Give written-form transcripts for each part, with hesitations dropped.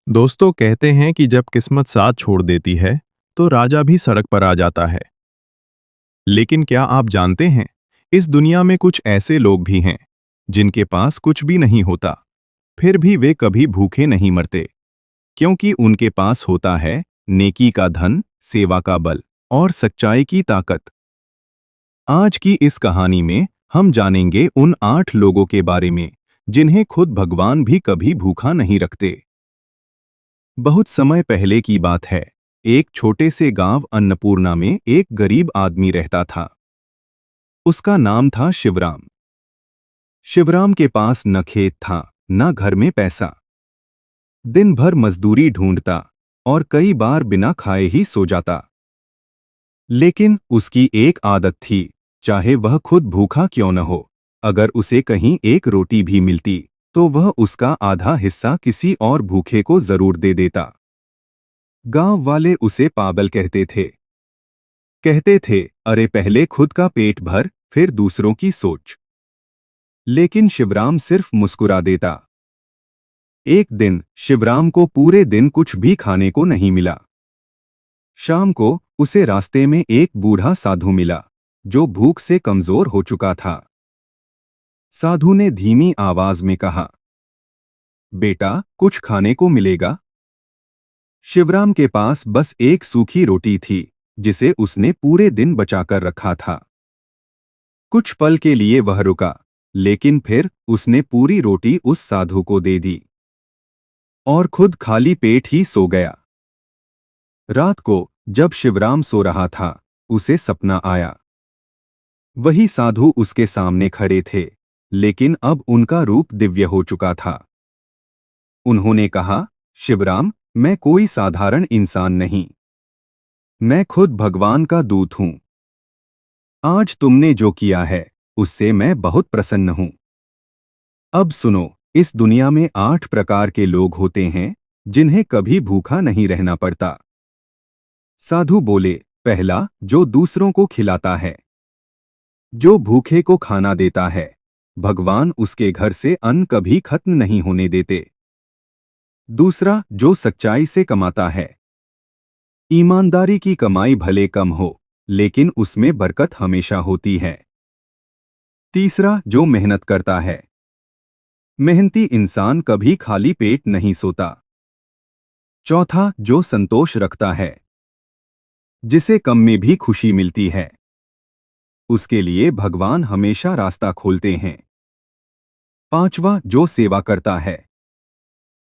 दोस्तों कहते हैं कि जब किस्मत साथ छोड़ देती है तो राजा भी सड़क पर आ जाता है। लेकिन क्या आप जानते हैं, इस दुनिया में कुछ ऐसे लोग भी हैं जिनके पास कुछ भी नहीं होता, फिर भी वे कभी भूखे नहीं मरते, क्योंकि उनके पास होता है नेकी का धन, सेवा का बल और सच्चाई की ताकत। आज की इस कहानी में हम जानेंगे उन 8 लोगों के बारे में जिन्हें खुद भगवान भी कभी भूखा नहीं रखते। बहुत समय पहले की बात है। एक छोटे से गांव अन्नपूर्णा में एक गरीब आदमी रहता था। उसका नाम था शिवराम। शिवराम के पास न खेत था, न घर में पैसा। दिन भर मजदूरी ढूंढता और कई बार बिना खाए ही सो जाता। लेकिन उसकी एक आदत थी, चाहे वह खुद भूखा क्यों न हो, अगर उसे कहीं एक रोटी भी मिलती तो वह उसका आधा हिस्सा किसी और भूखे को जरूर दे देता। गांव वाले उसे पागल कहते थे, अरे पहले खुद का पेट भर, फिर दूसरों की सोच। लेकिन शिवराम सिर्फ मुस्कुरा देता। एक दिन शिवराम को पूरे दिन कुछ भी खाने को नहीं मिला। शाम को उसे रास्ते में एक बूढ़ा साधु मिला, जो भूख से कमजोर हो चुका था। साधु ने धीमी आवाज में कहा, बेटा कुछ खाने को मिलेगा? शिवराम के पास बस एक सूखी रोटी थी, जिसे उसने पूरे दिन बचाकर रखा था। कुछ पल के लिए वह रुका, लेकिन फिर उसने पूरी रोटी उस साधु को दे दी और खुद खाली पेट ही सो गया। रात को जब शिवराम सो रहा था, उसे सपना आया। वही साधु उसके सामने खड़े थे, लेकिन अब उनका रूप दिव्य हो चुका था। उन्होंने कहा, शिवराम, मैं कोई साधारण इंसान नहीं, मैं खुद भगवान का दूत हूं। आज तुमने जो किया है उससे मैं बहुत प्रसन्न हूं। अब सुनो, इस दुनिया में 8 प्रकार के लोग होते हैं जिन्हें कभी भूखा नहीं रहना पड़ता। साधु बोले, पहला, जो दूसरों को खिलाता है। जो भूखे को खाना देता है, भगवान उसके घर से अन्न कभी खत्म नहीं होने देते। दूसरा, जो सच्चाई से कमाता है। ईमानदारी की कमाई भले कम हो, लेकिन उसमें बरकत हमेशा होती है। तीसरा, जो मेहनत करता है। मेहनती इंसान कभी खाली पेट नहीं सोता। चौथा, जो संतोष रखता है, जिसे कम में भी खुशी मिलती है, उसके लिए भगवान हमेशा रास्ता खोलते हैं। पांचवा, जो सेवा करता है।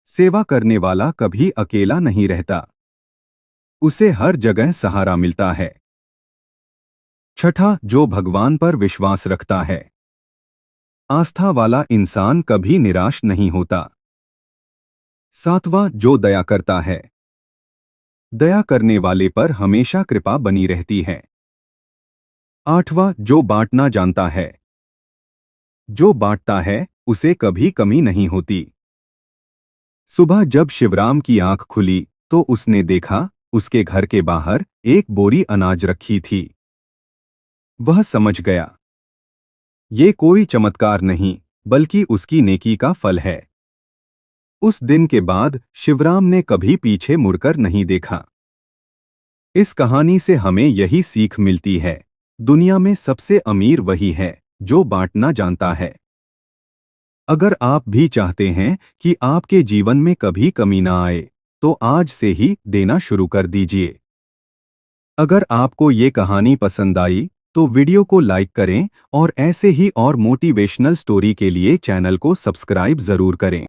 सेवा करने वाला कभी अकेला नहीं रहता, उसे हर जगह सहारा मिलता है। छठा, जो भगवान पर विश्वास रखता है। आस्था वाला इंसान कभी निराश नहीं होता। सातवां, जो दया करता है। दया करने वाले पर हमेशा कृपा बनी रहती है। आठवां, जो बांटना जानता है। जो बांटता है उसे कभी कमी नहीं होती। सुबह जब शिवराम की आंख खुली तो उसने देखा, उसके घर के बाहर एक बोरी अनाज रखी थी। वह समझ गया, ये कोई चमत्कार नहीं, बल्कि उसकी नेकी का फल है। उस दिन के बाद शिवराम ने कभी पीछे मुड़कर नहीं देखा। इस कहानी से हमें यही सीख मिलती है, दुनिया में सबसे अमीर वही है जो बांटना जानता है। अगर आप भी चाहते हैं कि आपके जीवन में कभी कमी ना आए, तो आज से ही देना शुरू कर दीजिए। अगर आपको ये कहानी पसंद आई तो वीडियो को लाइक करें और ऐसे ही और मोटिवेशनल स्टोरी के लिए चैनल को सब्सक्राइब जरूर करें।